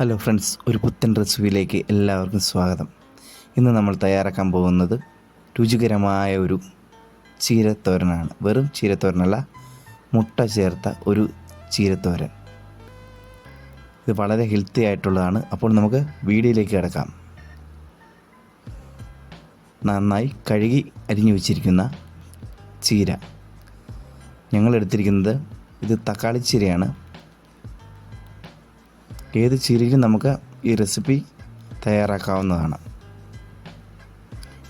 Hello friends, ഒരു പുത്തൻ റെസിപ്പിയിലേക്ക് എല്ലാവർക്കും സ്വാഗതം. ഇന്ന് നമ്മൾ തയ്യാറാക്കാൻ പോകുന്നത് രുചികരമായ ഒരു ചീരത്തോരനാണ്. വെറും ചീരത്തോരനല്ല, മുട്ട ചേർത്ത ഒരു ചീരത്തോരൻ. ഇത് വളരെ ഹെൽത്തി ആയിട്ടുള്ളതാണ്. അപ്പോൾ നമുക്ക് വീഡിയോയിലേക്ക് കിടക്കാം. നന്നായി കഴുകി അരിഞ്ഞു വെച്ചിരിക്കുന്ന ചീര, ഞങ്ങൾ എടുത്തിരിക്കുന്നത് ഇത് തക്കാളി ചീരയാണ്. ഏത് ചീരയിലും നമുക്ക് ഈ റെസിപ്പി തയ്യാറാക്കാവുന്നതാണ്.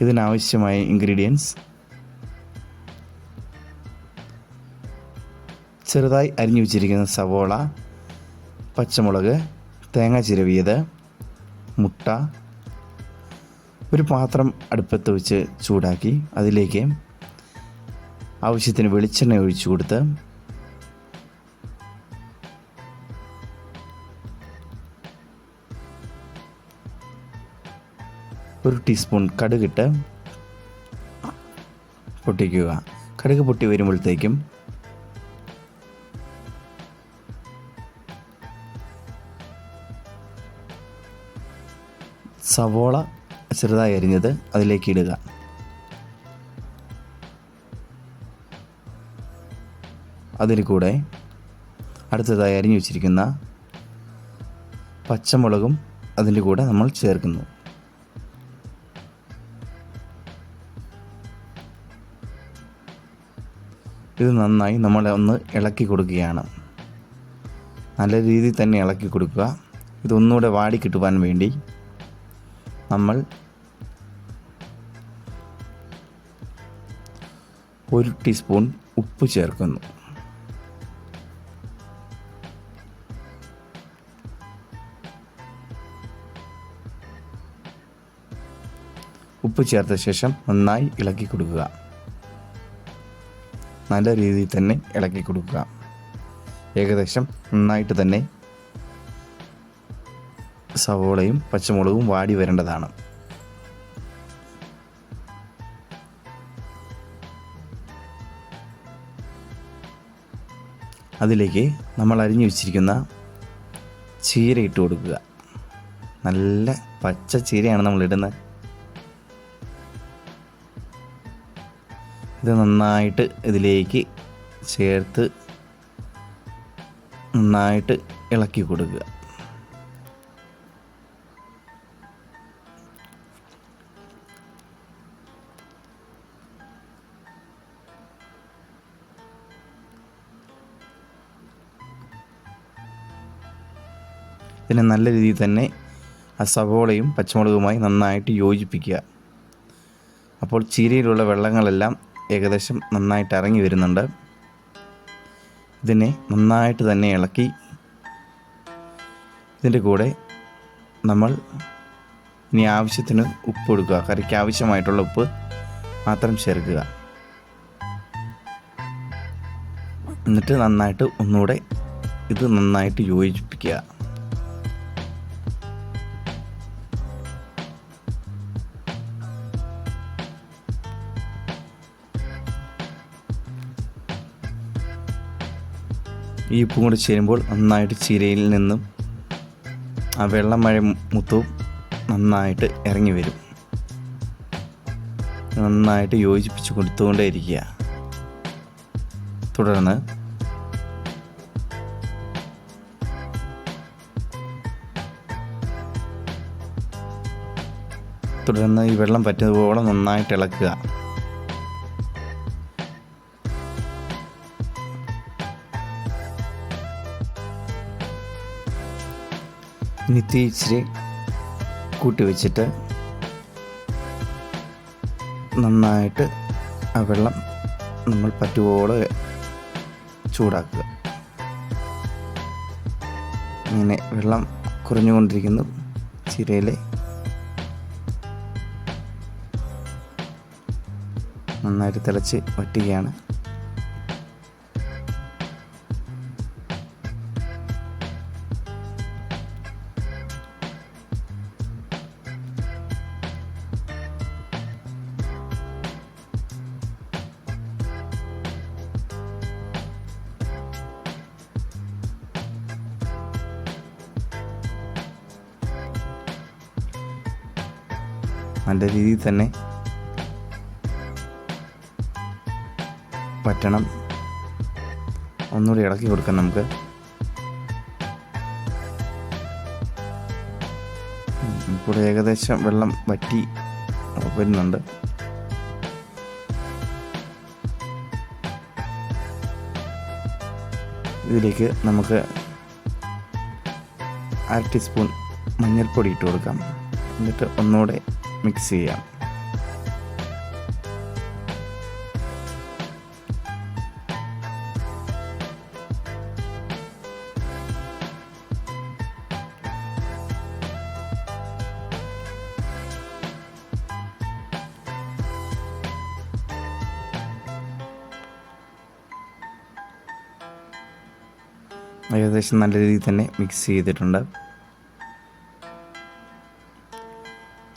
ഇതിനാവശ്യമായ ഇൻഗ്രീഡിയൻസ്: ചെറുതായി അരിഞ്ഞു വെച്ചിരിക്കുന്ന സവോള, പച്ചമുളക്, തേങ്ങ ചിരവിയത്, മുട്ട. ഒരു പാത്രം അടുപ്പത്ത് വെച്ച് ചൂടാക്കി അതിലേക്ക് ആവശ്യത്തിന് വെളിച്ചെണ്ണ ഒഴിച്ചു കൊടുത്ത് ഒരു ടീസ്പൂൺ കടുകിട്ട് പൊട്ടിക്കുക. കടുക് പൊട്ടി വരുമ്പോഴത്തേക്കും സവോള ചെറുതായി അരിഞ്ഞത് അതിലേക്ക് ഇടുക. അതിന് കൂടെ അടുത്തതായി അരിഞ്ഞു വച്ചിരിക്കുന്ന പച്ചമുളകും അതിൻ്റെ കൂടെ നമ്മൾ ചേർക്കുന്നു. ഇത് നന്നായി നമ്മൾ ഒന്ന് ഇളക്കി കൊടുക്കുകയാണ്. നല്ല രീതിയിൽ തന്നെ ഇളക്കി കൊടുക്കുക. ഇതൊന്നുകൂടെ വാടി കിട്ടുവാൻ വേണ്ടി നമ്മൾ 1 ടീസ്പൂൺ ഉപ്പ് ചേർക്കുന്നു. ഉപ്പ് ചേർത്ത ശേഷം നന്നായി ഇളക്കി കൊടുക്കുക. നല്ല രീതിയിൽ തന്നെ ഇളക്കി കൊടുക്കുക. ഏകദേശം നന്നായിട്ട് തന്നെ സവോളയും പച്ചമുളകും വാടി വരേണ്ടതാണ്. അതിലേക്ക് നമ്മൾ അരിഞ്ഞു വെച്ചിരിക്കുന്ന ചീര ഇട്ട് കൊടുക്കുക. നല്ല പച്ച ചീരയാണ് നമ്മൾ ഇടുന്നത്. ഇത് നന്നായിട്ട് ഇതിലേക്ക് ചേർത്ത് നന്നായിട്ട് ഇളക്കി കൊടുക്കുക. ഇതിനെ നല്ല രീതിയിൽ തന്നെ ആ സവോളയും പച്ചമുളകുമായി നന്നായിട്ട് യോജിപ്പിക്കുക. അപ്പോൾ ചീരയിലുള്ള വെള്ളങ്ങളെല്ലാം ഏകദേശം നന്നായിട്ട് ഇറങ്ങി വരുന്നുണ്ട്. ഇതിനെ നന്നായിട്ട് തന്നെ ഇളക്കി ഇതിൻ്റെ കൂടെ നമ്മൾ ഇനി ആവശ്യത്തിന് ഉപ്പ് കൊടുക്കുക. കറിക്ക് ആവശ്യമായിട്ടുള്ള ഉപ്പ് മാത്രം ചേർക്കുക. എന്നിട്ട് നന്നായിട്ട് ഒന്നുകൂടെ ഇത് നന്നായിട്ട് യോജിപ്പിക്കുക. ഈ ഉപ്പും കൂടി ചേരുമ്പോൾ നന്നായിട്ട് ചീരയിൽ നിന്നും ആ വെള്ളം മഴ മുത്തവും നന്നായിട്ട് ഇറങ്ങി വരും. നന്നായിട്ട് യോജിപ്പിച്ച് കൊടുത്തുകൊണ്ടേ ഇരിക്കുക. തുടർന്ന് ഈ വെള്ളം പറ്റുന്നതുപോലെ നന്നായിട്ട് ഇളക്കുക. ഇനി തീ ഇച്ചിരി കൂട്ടി വെച്ചിട്ട് നന്നായിട്ട് ആ വെള്ളം നമ്മൾ പറ്റുവോളം ചൂടാക്കുക. അങ്ങനെ വെള്ളം കുറഞ്ഞുകൊണ്ടിരിക്കുന്നു. ചീരയിൽ നന്നായിട്ട് തിളച്ച് വറ്റുകയാണ്. നല്ല രീതിയിൽ തന്നെ വറ്റണം. ഒന്നുകൂടി ഇളക്കി കൊടുക്കാം നമുക്ക്. ഇപ്പോൾ ഏകദേശം വെള്ളം വറ്റി വരുന്നുണ്ട്. ഇതിലേക്ക് നമുക്ക് 1/2 ടീസ്പൂൺ മഞ്ഞൾപ്പൊടി ഇട്ട് കൊടുക്കാം. എന്നിട്ട് ഒന്നുകൂടെ മിക്സ് ചെയ്യാം. ഏകദേശം നല്ല രീതിയിൽ തന്നെ മിക്സ് ചെയ്തിട്ടുണ്ട്.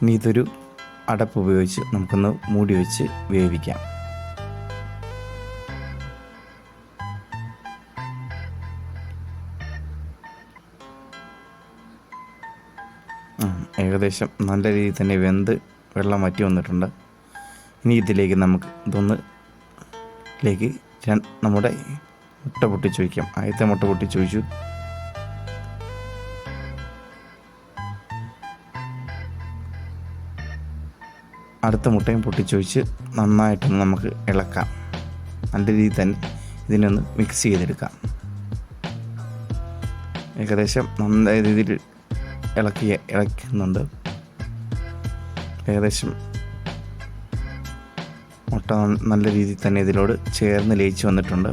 ഇനി ഇതൊരു അടപ്പ് ഉപയോഗിച്ച് നമുക്കൊന്ന് മൂടി വെച്ച് വേവിക്കാം. ഏകദേശം നല്ല രീതിയിൽ തന്നെ വെന്ത് വെള്ളം വറ്റി വന്നിട്ടുണ്ട്. ഇനി ഇതിലേക്ക് നമുക്ക് നമ്മുടെ മുട്ട പൊട്ടിച്ച് വയ്ക്കാം. ആദ്യത്തെ മുട്ട പൊട്ടിച്ച് വയ്ച്ചു. അടുത്ത മുട്ടയും പൊട്ടിച്ച് വെച്ച് നന്നായിട്ടൊന്ന് നമുക്ക് ഇളക്കാം. നല്ല രീതിയിൽ തന്നെ ഇതിനൊന്ന് മിക്സ് ചെയ്തെടുക്കാം. ഏകദേശം നല്ല രീതിയിൽ ഇളക്കുന്നുണ്ട്. ഏകദേശം മുട്ട നല്ല രീതിയിൽ തന്നെ ഇതിനോട് ചേർന്ന് ലയിച്ച് വന്നിട്ടുണ്ട്.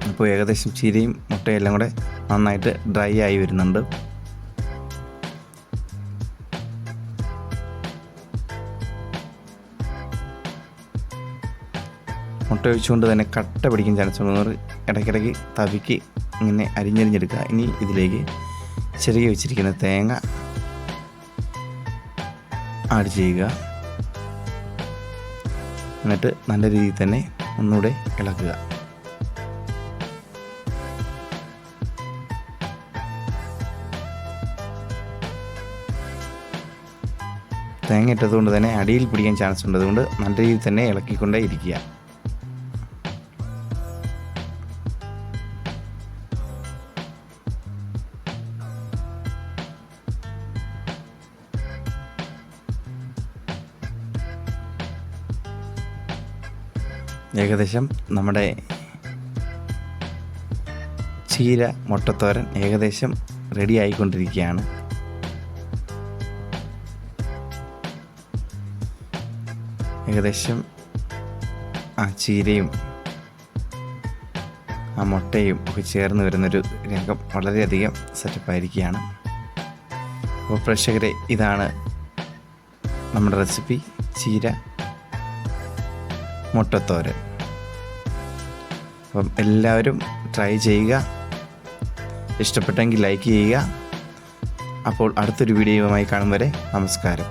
അപ്പോൾ ഏകദേശം ചീരയും മുട്ടയെല്ലാം കൂടെ നന്നായിട്ട് ഡ്രൈ ആയി വരുന്നുണ്ട്. മുട്ട ഒഴിച്ചുകൊണ്ട് തന്നെ കട്ട പിടിക്കാൻ ചാൻസ് ഉള്ളത് ഇടയ്ക്കിടയ്ക്ക് തവിക്ക് ഇങ്ങനെ അരിഞ്ഞരിഞ്ഞെടുക്കുക. ഇനി ഇതിലേക്ക് ചെറിയ വെച്ചിരിക്കുന്ന തേങ്ങ ആഡ് ചെയ്യുക. എന്നിട്ട് നല്ല രീതിയിൽ തന്നെ ഒന്നുകൂടെ ഇളക്കുക. തേങ്ങ ഇട്ടതുകൊണ്ട് തന്നെ അടിയിൽ പിടിക്കാൻ ചാൻസ് ഉണ്ട്. അതുകൊണ്ട് നല്ല രീതിയിൽ തന്നെ ഇളക്കിക്കൊണ്ടേ ഇരിക്കുക. ഏകദേശം നമ്മുടെ ചീര മുട്ടത്തോരൻ ഏകദേശം റെഡി ആയിക്കൊണ്ടിരിക്കുകയാണ്. ഏകദേശം ആ ചീരയും ആ മുട്ടയും ഒക്കെ ചേർന്ന് വരുന്നൊരു രംഗം വളരെയധികം സെറ്റപ്പായിരിക്കുകയാണ്. അപ്പോൾ പ്രേക്ഷകരെ, ഇതാണ് നമ്മുടെ റെസിപ്പി, ചീര മുട്ടത്തോരൻ. അപ്പം എല്ലാവരും ട്രൈ ചെയ്യുക. ഇഷ്ടപ്പെട്ടെങ്കിൽ ലൈക്ക് ചെയ്യുക. അപ്പോൾ അടുത്തൊരു വീഡിയോയുമായി കാണും വരെ നമസ്കാരം.